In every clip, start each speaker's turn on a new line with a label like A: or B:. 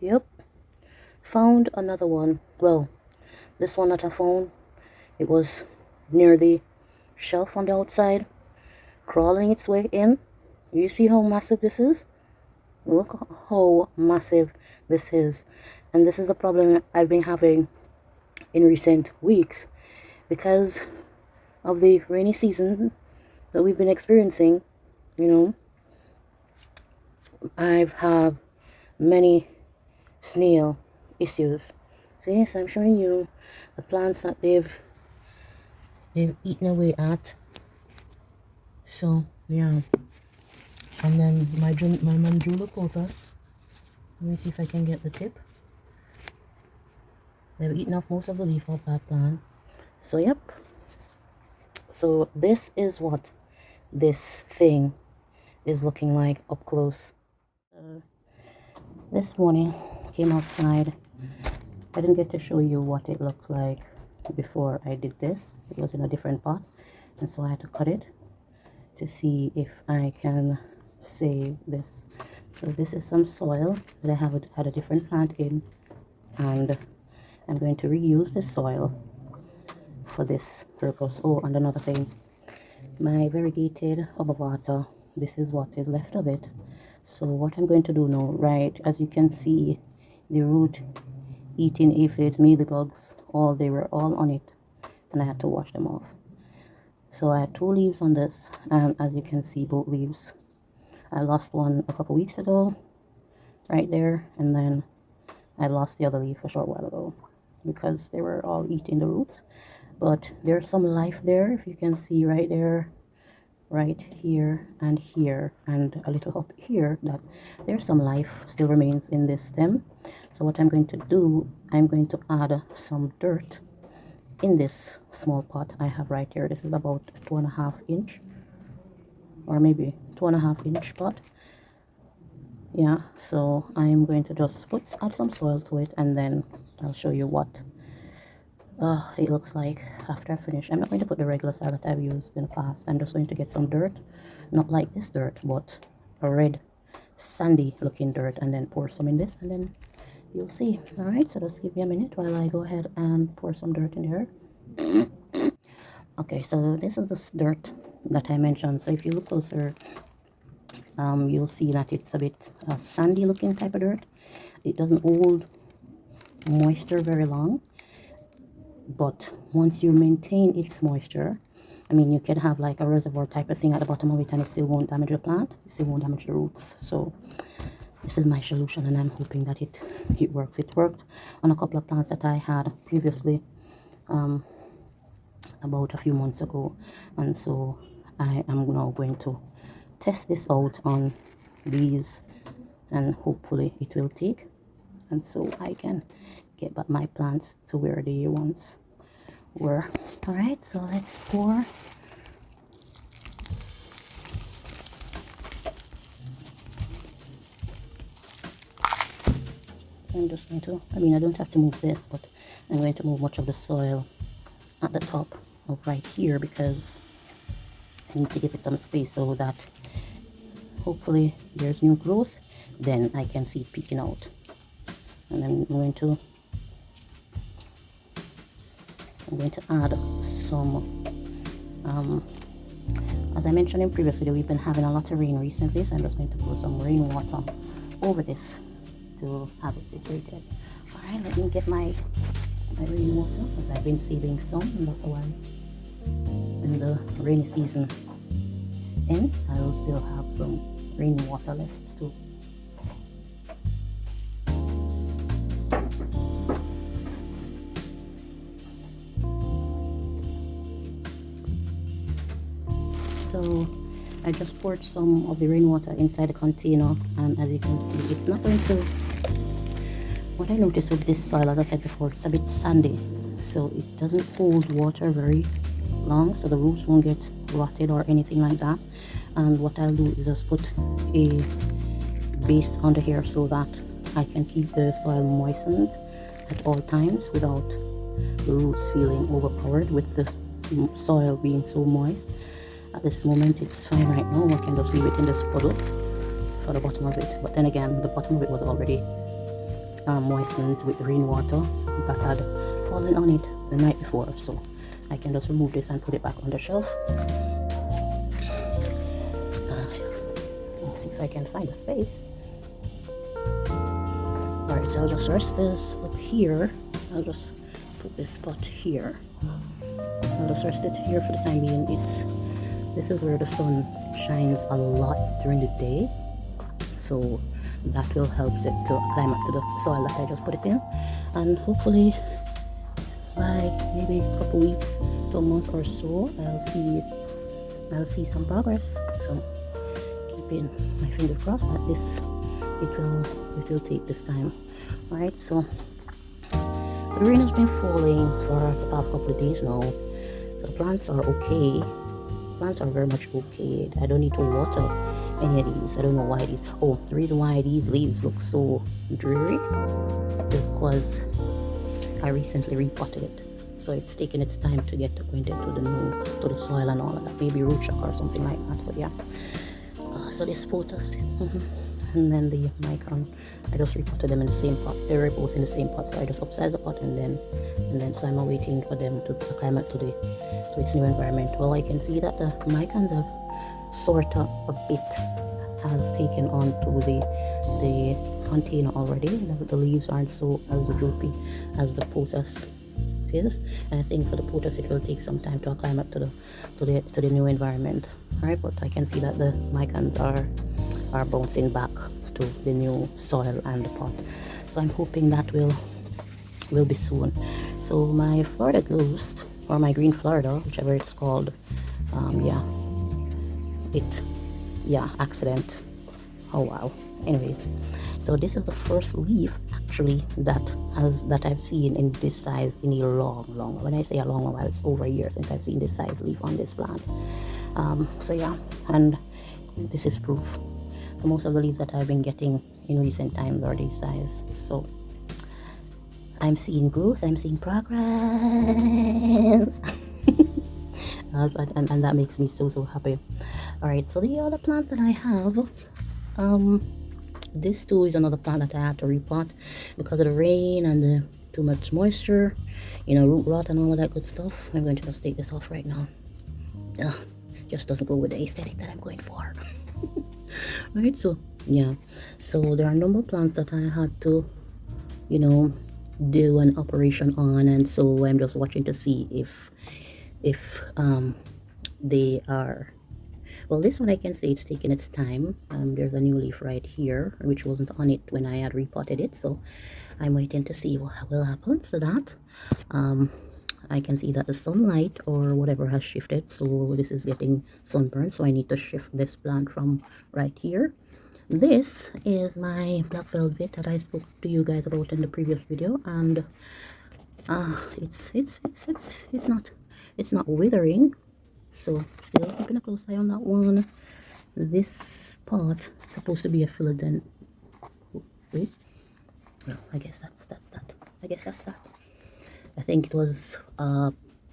A: Yep, found another one. Well, this one that I found, it was near the shelf on the outside, crawling its way in. You see how massive this is? Look how massive this is. And this is a problem I've been having in recent weeks because of the rainy season that we've been experiencing. You know, I've had many snail issues. See, so I'm showing you the plants that they've eaten away at. So yeah, and then my manjulacothas. Let me see if I can get the tip. They've eaten off most of the leaf of that plant. So yep. So this is what this thing is looking like up close. This morning came outside. I didn't get to show you what it looked like before I did this. It was in a different pot, and so I had to cut it to see if I can save this. So this is some soil that I have had a different plant in, and I'm going to reuse this soil for this purpose. Oh, and another thing, my variegated herb water, this is what is left of it. So what I'm going to do now, right, as you can see, the root eating aphids, mealybugs, they were all on it, and I had to wash them off. So I had 2 leaves on this, and as you can see, both leaves, I lost one a couple weeks ago right there, and then I lost the other leaf a short while ago because they were all eating the roots. But there's some life there, if you can see right there, right here, and a little up here, that there's some life still remains in this stem. So what I'm going to do, I'm going to add some dirt in this small pot I have right here. This is about 2.5 inch, or maybe 2.5 inch pot. Yeah, so I'm going to just add some soil to it, and then I'll show you what it looks like after I finish. I'm not going to put the regular soil that I've used in the past. I'm just going to get some dirt, not like this dirt, but a red sandy looking dirt, and then pour some in this, and then you'll see. All right, so just give me a minute while I go ahead and pour some dirt in here. Okay, so this is the dirt that I mentioned. So if you look closer, you'll see that it's a bit sandy looking type of dirt. It doesn't hold moisture very long, but once you maintain its moisture, I mean, you can have like a reservoir type of thing at the bottom of it, and it still won't damage the plant, it still won't damage the roots. So this is my solution, and I'm hoping that it works. It worked on a couple of plants that I had previously, about a few months ago, and so I am now going to test this out on these, and hopefully it will take, and so I can get back my plants to where they once were. All right, so let's pour. So I'm just going to, I don't have to move this, but I'm going to move much of the soil at the top of right here because I need to give it some space so that hopefully there's new growth, then I can see it peeking out. And I'm going to add some, as I mentioned in previous video, we've been having a lot of rain recently, so I'm just going to pour some rainwater over this to have it situated. All right, let me get my rainwater, because I've been saving some, and that's why when the rainy season ends, I will still have some rainwater left too. So I just poured some of the rainwater inside the container, and as you can see, it's not going to, what I noticed with this soil, as I said before, it's a bit sandy, so it doesn't hold water very long, so the roots won't get rotted or anything like that. And what I'll do is just put a base under here so that I can keep the soil moistened at all times without the roots feeling overpowered with the soil being so moist. At this moment it's fine right now. I can just leave it in this puddle for the bottom of it, but then again the bottom of it was already moistened with rainwater that had fallen on it the night before. So I can just remove this and put it back on the shelf. Let's see if I can find a space. Alright, so I'll just rest this up here. I'll just put this pot here. I'll just rest it here for the time being. This is where the sun shines a lot during the day, so that will help it to climb up to the soil that I just put it in, and hopefully by maybe a couple weeks to a month or so I'll see some progress. So keeping my finger crossed that it will take this time. Alright, so the rain has been falling for the past couple of days now, so the plants are okay. Plants are very much okay. I don't need to water any of these. I don't know why these. Oh, the reason why these leaves look so dreary is because I recently repotted it, so it's taking its time to get acquainted to the soil and all of that. Maybe root shock or something like that. So yeah. So this potus, and then the micron, I just repotted them in the same pot. They were both in the same pot, so I just upsized the pot and then so I'm waiting for them to climb up to its new environment. Well, I can see that the microns have sort of a bit has taken on to the container already. The leaves aren't so as droopy as the potus is, and I think for the potus it will take some time to climb up to the new environment. Alright, but I can see that the microns are bouncing back to the new soil and the pot, so I'm hoping that will be soon. So my Florida Ghost, or my green Florida, whichever it's called, accident. Oh wow. Anyways, so this is the first leaf actually that I've seen in this size in a long, when I say a long while, it's over a year since I've seen this size leaf on this plant. So yeah, and this is proof. Most of the leaves that I've been getting in recent times are this size, so I'm seeing growth, I'm seeing progress. and that makes me so happy. Alright, so the other plants that I have, this too is another plant that I had to repot because of the rain and the too much moisture, root rot and all of that good stuff. I'm going to just take this off right now. Just doesn't go with the aesthetic that I'm going for. Right, so yeah, so there are a number of plants that I had to do an operation on, and so I'm just watching to see if they are, well, this one I can say it's taking its time. There's a new leaf right here which wasn't on it when I had repotted it, so I'm waiting to see what will happen to that. I can see that the sunlight or whatever has shifted, so this is getting sunburned, so I need to shift this plant from right here. This is my black velvet that I spoke to you guys about in the previous video, and it's not withering, so still keeping a close eye on that one. This pot is supposed to be a philodendron. Wait, well, I guess that's that. I think it was a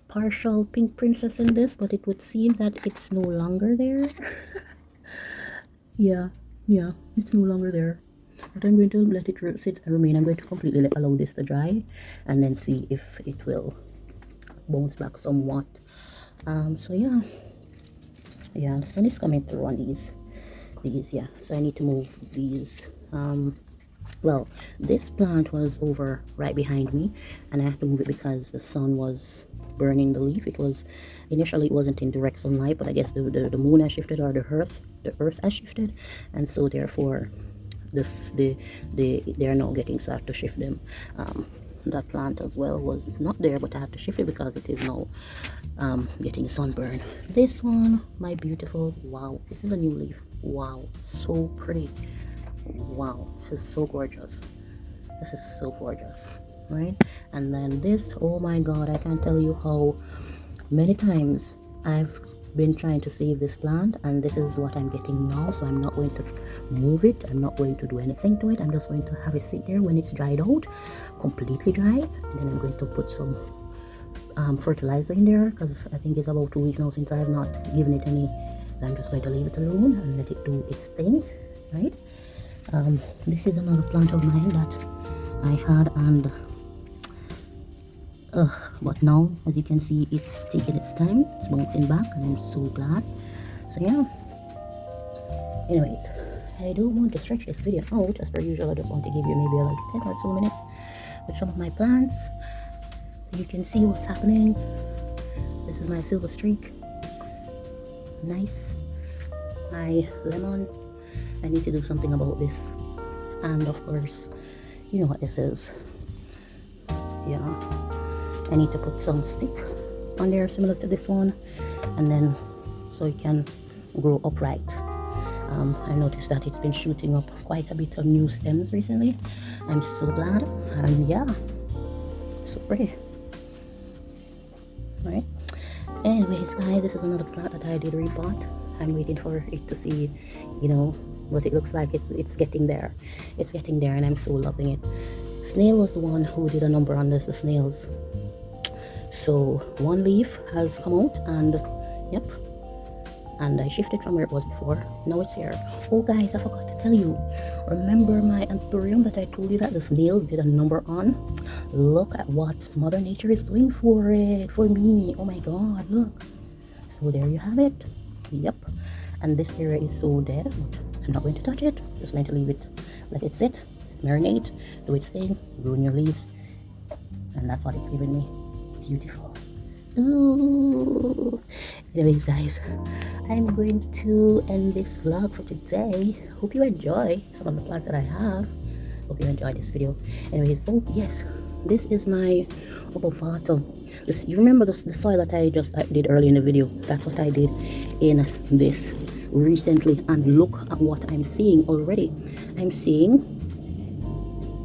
A: partial pink princess in this, but it would seem that it's no longer there. yeah, it's no longer there. But I'm going to let it sit and remain. I'm going to completely allow this to dry and then see if it will bounce back somewhat. So yeah, the sun is coming through on these, yeah. So I need to move these. Well, this plant was over right behind me, and I had to move it because the sun was burning the leaf. It was initially, it wasn't in direct sunlight, but I guess the moon has shifted, or the earth has shifted, and so therefore they are now getting, so I have to shift them. That plant as well was not there, but I have to shift it because it is now getting sunburn. This one, my beautiful, wow, this is a new leaf. Wow, so pretty. Wow, this is so gorgeous. This is so gorgeous, right? And then this, oh my god, I can't tell you how many times I've been trying to save this plant, and this is what I'm getting now. So I'm not going to move it, I'm not going to do anything to it. I'm just going to have it sit there when it's dried out, completely dry, and then I'm going to put some fertilizer in there, because I think it's about 2 weeks now since I have not given it any. I'm just going to leave it alone and let it do its thing, right? This is another plant of mine that I had, and but now, as you can see, it's taking its time, it's bouncing back, and I'm so glad. So yeah, anyways, I don't want to stretch this video out. As per usual, I just want to give you maybe like 10 or so minutes with some of my plants. You can see what's happening. This is my silver streak. Nice. My lemon. I need to do something about this. And of course, you know what this is. Yeah, I need to put some stick on there similar to this one, and then so it can grow upright. I noticed that it's been shooting up quite a bit of new stems recently. I'm so glad, and yeah, so pretty. Right, anyways guys, this is another plant that I did repot. I'm waiting for it to see, you know, what it looks like. It's getting there, and I'm so loving it. Snail was the one who did a number on this, the snails. So one leaf has come out, and yep, and I shifted from where it was before. Now it's here. Oh guys, I forgot to tell you, remember my anthurium that I told you that the snails did a number on? Look at what Mother Nature is doing for it, for me. Oh my god, look. So there you have it. Yep, and this area is so dead, but I'm not going to touch it. Just going to leave it, let it sit, marinate, do its thing, grow new leaves, and that's what it's giving me. Beautiful. Ooh. Anyways guys, I'm going to end this vlog for today. Hope you enjoy some of the plants that I have. Hope you enjoyed this video. Anyways, oh yes, this is my obovato. This, you remember the soil that I did earlier in the video? That's what I did in this recently, and look at what I'm seeing already. I'm seeing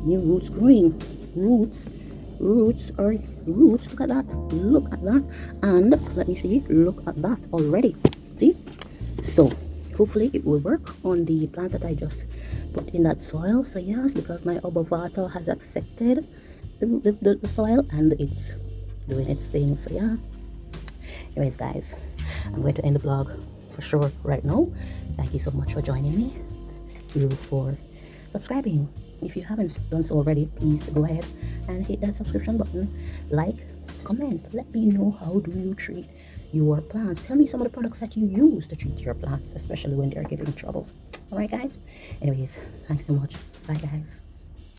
A: new roots growing. Roots, look at that, and let me see, look at that already. See? So hopefully it will work on the plants that I just put in that soil. So yes, because my obovato has accepted the soil, and it's doing its thing. So yeah, anyways guys, I'm going to end the vlog for sure right now. Thank you so much for joining me. Thank you for subscribing. If you haven't done so already, please go ahead and hit that subscription button, like, comment, let me know how do you treat your plants. Tell me some of the products that you use to treat your plants, especially when they're getting in trouble. All right guys, anyways, thanks so much. Bye guys.